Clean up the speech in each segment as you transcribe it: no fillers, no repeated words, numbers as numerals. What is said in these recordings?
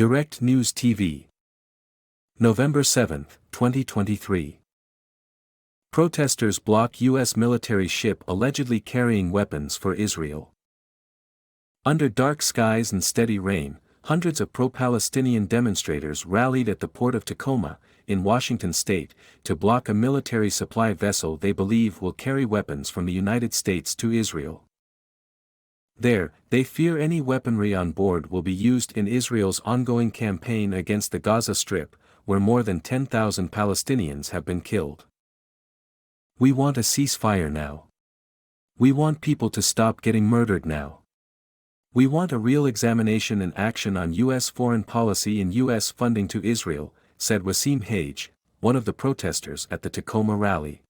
Direct News TV. November 7, 2023. Protesters block U.S. military ship allegedly carrying weapons for Israel. Under dark skies and steady rain, hundreds of pro-Palestinian demonstrators rallied at the port of Tacoma, in Washington state, to block a military supply vessel they believe will carry weapons from the United States to Israel. There, they fear any weaponry on board will be used in Israel's ongoing campaign against the Gaza Strip, where more than 10,000 Palestinians have been killed. We want a ceasefire now. We want people to stop getting murdered now. We want a real examination and action on U.S. foreign policy and U.S. funding to Israel, said Wasim Hage, one of the protesters at the Tacoma rally.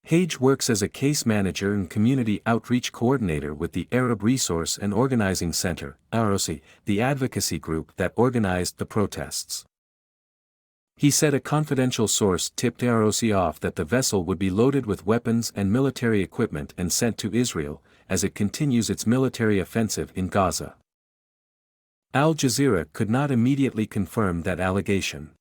Hage works as a case manager and community outreach coordinator with the Arab Resource and Organizing Center, AROC, the advocacy group that organized the protests. He said a confidential source tipped AROC off that the vessel would be loaded with weapons and military equipment and sent to Israel, as it continues its military offensive in Gaza. Al Jazeera could not immediately confirm that allegation.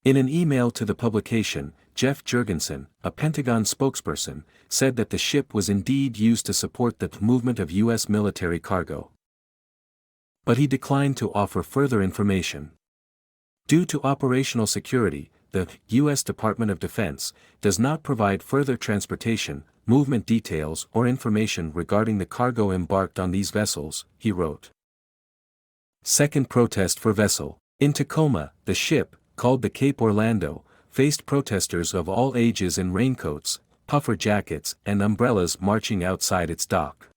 In an email to the publication, Jeff Jurgensen, a Pentagon spokesperson, said that the ship was indeed used to support the movement of U.S. military cargo. But he declined to offer further information. Due to operational security, the U.S. Department of Defense does not provide further transportation, movement details or information regarding the cargo embarked on these vessels, he wrote. Second protest for vessel. In Tacoma, the ship, called the Cape Orlando, faced protesters of all ages in raincoats, puffer jackets and umbrellas marching outside its dock.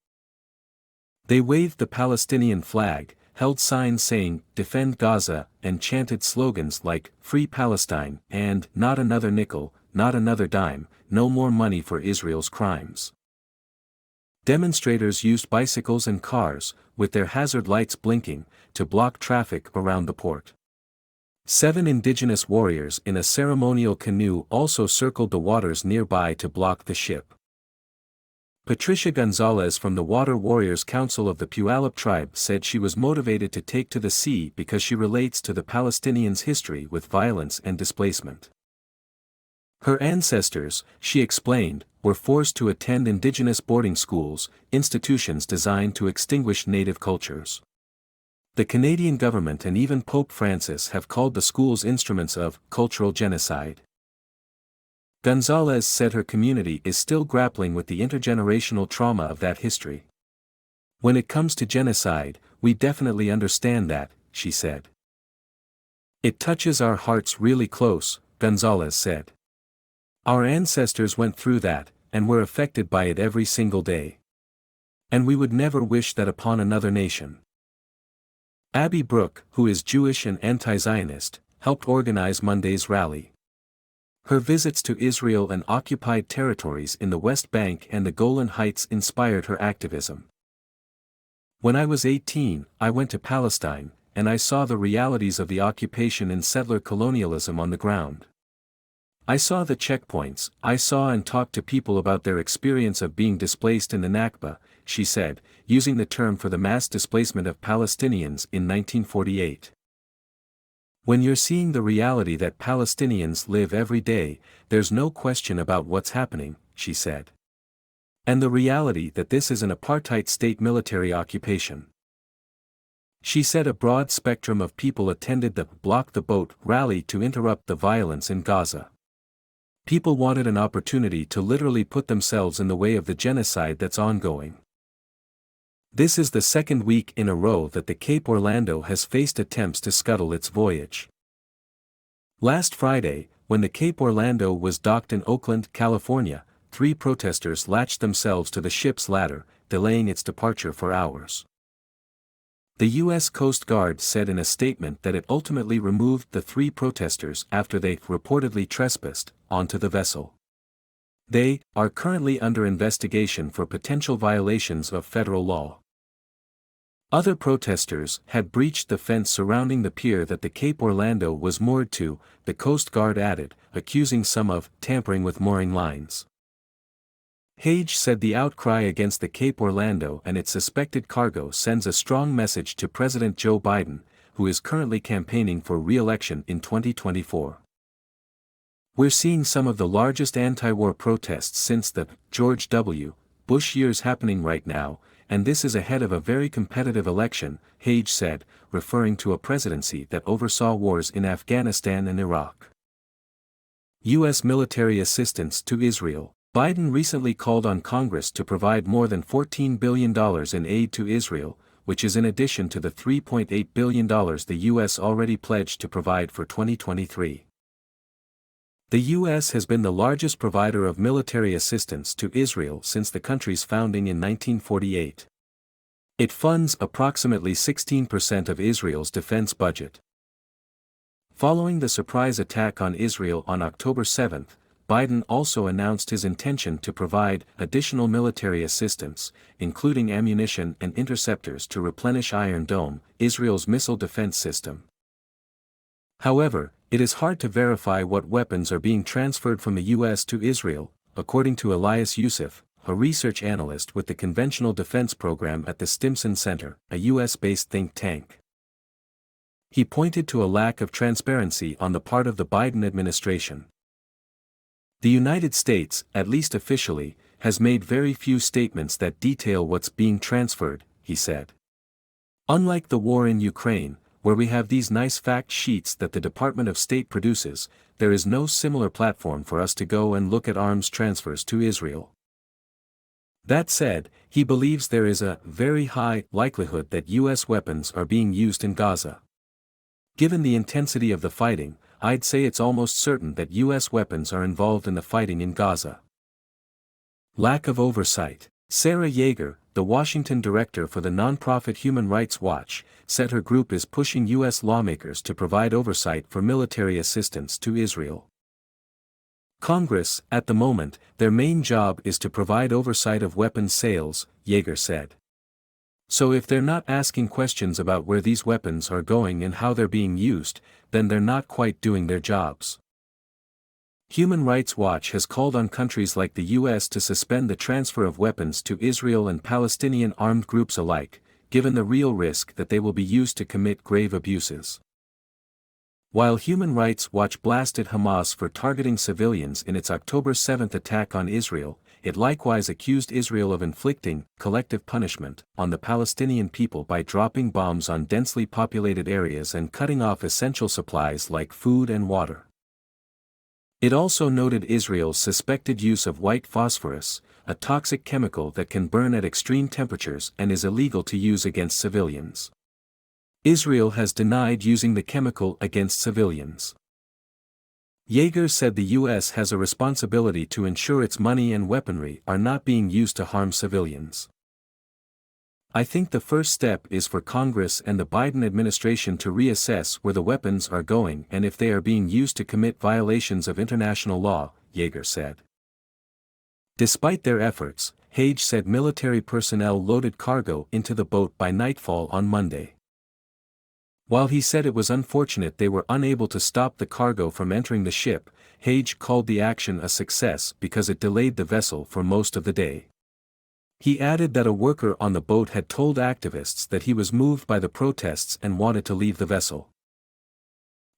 They waved the Palestinian flag, held signs saying, "Defend Gaza," and chanted slogans like, "Free Palestine," and, "Not another nickel, not another dime, no more money for Israel's crimes." Demonstrators used bicycles and cars, with their hazard lights blinking, to block traffic around the port. 7 indigenous warriors in a ceremonial canoe also circled the waters nearby to block the ship. Patricia Gonzalez from the Water Warriors Council of the Puyallup tribe said she was motivated to take to the sea because she relates to the Palestinians' history with violence and displacement. Her ancestors, she explained, were forced to attend indigenous boarding schools, institutions designed to extinguish native cultures. The Canadian government and even Pope Francis have called the schools instruments of cultural genocide. Gonzalez said her community is still grappling with the intergenerational trauma of that history. "When it comes to genocide, we definitely understand that," she said. "It touches our hearts really close," Gonzalez said. "Our ancestors went through that, and were affected by it every single day. And we would never wish that upon another nation." Abby Brooke, who is Jewish and anti-Zionist, helped organize Monday's rally. Her visits to Israel and occupied territories in the West Bank and the Golan Heights inspired her activism. "When I was 18, I went to Palestine, and I saw the realities of the occupation and settler colonialism on the ground. I saw the checkpoints, I saw and talked to people about their experience of being displaced in the Nakba," she said, using the term for the mass displacement of Palestinians in 1948. "When you're seeing the reality that Palestinians live every day, there's no question about what's happening," she said. "And the reality that this is an apartheid state military occupation." She said a broad spectrum of people attended the Block the Boat rally to interrupt the violence in Gaza. People wanted an opportunity to literally put themselves in the way of the genocide that's ongoing. This is the second week in a row that the Cape Orlando has faced attempts to scuttle its voyage. Last Friday, when the Cape Orlando was docked in Oakland, California, 3 protesters latched themselves to the ship's ladder, delaying its departure for hours. The U.S. Coast Guard said in a statement that it ultimately removed the 3 protesters after they reportedly trespassed onto the vessel. They are currently under investigation for potential violations of federal law. Other protesters had breached the fence surrounding the pier that the Cape Orlando was moored to, the Coast Guard added, accusing some of tampering with mooring lines. Hage said the outcry against the Cape Orlando and its suspected cargo sends a strong message to President Joe Biden, who is currently campaigning for re-election in 2024. We're seeing some of the largest anti-war protests since the George W. Bush years happening right now, and this is ahead of a very competitive election, Hage said, referring to a presidency that oversaw wars in Afghanistan and Iraq. U.S. military assistance to Israel. Biden recently called on Congress to provide more than $14 billion in aid to Israel, which is in addition to the $3.8 billion the U.S. already pledged to provide for 2023. The U.S. has been the largest provider of military assistance to Israel since the country's founding in 1948. It funds approximately 16% of Israel's defense budget. Following the surprise attack on Israel on October 7, Biden also announced his intention to provide additional military assistance, including ammunition and interceptors to replenish Iron Dome, Israel's missile defense system. However, it is hard to verify what weapons are being transferred from the U.S. to Israel, according to Elias Yusuf, a research analyst with the Conventional Defense Program at the Stimson Center, a U.S.-based think tank. He pointed to a lack of transparency on the part of the Biden administration. The United States, at least officially, has made very few statements that detail what's being transferred, he said. Unlike the war in Ukraine, where we have these nice fact sheets that the Department of State produces, there is no similar platform for us to go and look at arms transfers to Israel. That said, he believes there is a very high likelihood that U.S. weapons are being used in Gaza. Given the intensity of the fighting, I'd say it's almost certain that U.S. weapons are involved in the fighting in Gaza. Lack of oversight. Sarah Yeager, the Washington director for the nonprofit Human Rights Watch, said her group is pushing U.S. lawmakers to provide oversight for military assistance to Israel. Congress, at the moment, their main job is to provide oversight of weapons sales, Yeager said. So if they're not asking questions about where these weapons are going and how they're being used, then they're not quite doing their jobs. Human Rights Watch has called on countries like the U.S. to suspend the transfer of weapons to Israel and Palestinian armed groups alike, given the real risk that they will be used to commit grave abuses. While Human Rights Watch blasted Hamas for targeting civilians in its October 7 attack on Israel, it likewise accused Israel of inflicting collective punishment on the Palestinian people by dropping bombs on densely populated areas and cutting off essential supplies like food and water. It also noted Israel's suspected use of white phosphorus, a toxic chemical that can burn at extreme temperatures and is illegal to use against civilians. Israel has denied using the chemical against civilians. Yeager said the U.S. has a responsibility to ensure its money and weaponry are not being used to harm civilians. I think the first step is for Congress and the Biden administration to reassess where the weapons are going and if they are being used to commit violations of international law, Yeager said. Despite their efforts, Hage said military personnel loaded cargo into the boat by nightfall on Monday. While he said it was unfortunate they were unable to stop the cargo from entering the ship, Hage called the action a success because it delayed the vessel for most of the day. He added that a worker on the boat had told activists that he was moved by the protests and wanted to leave the vessel.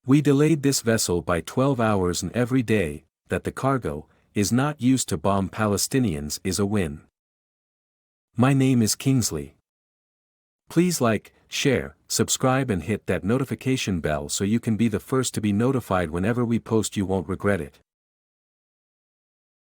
"We delayed this vessel by 12 hours, and every day that the cargo is not used to bomb Palestinians is a win. My name is Kingsley. Please like, share, subscribe and hit that notification bell so you can be the first to be notified whenever we post. You won't regret it."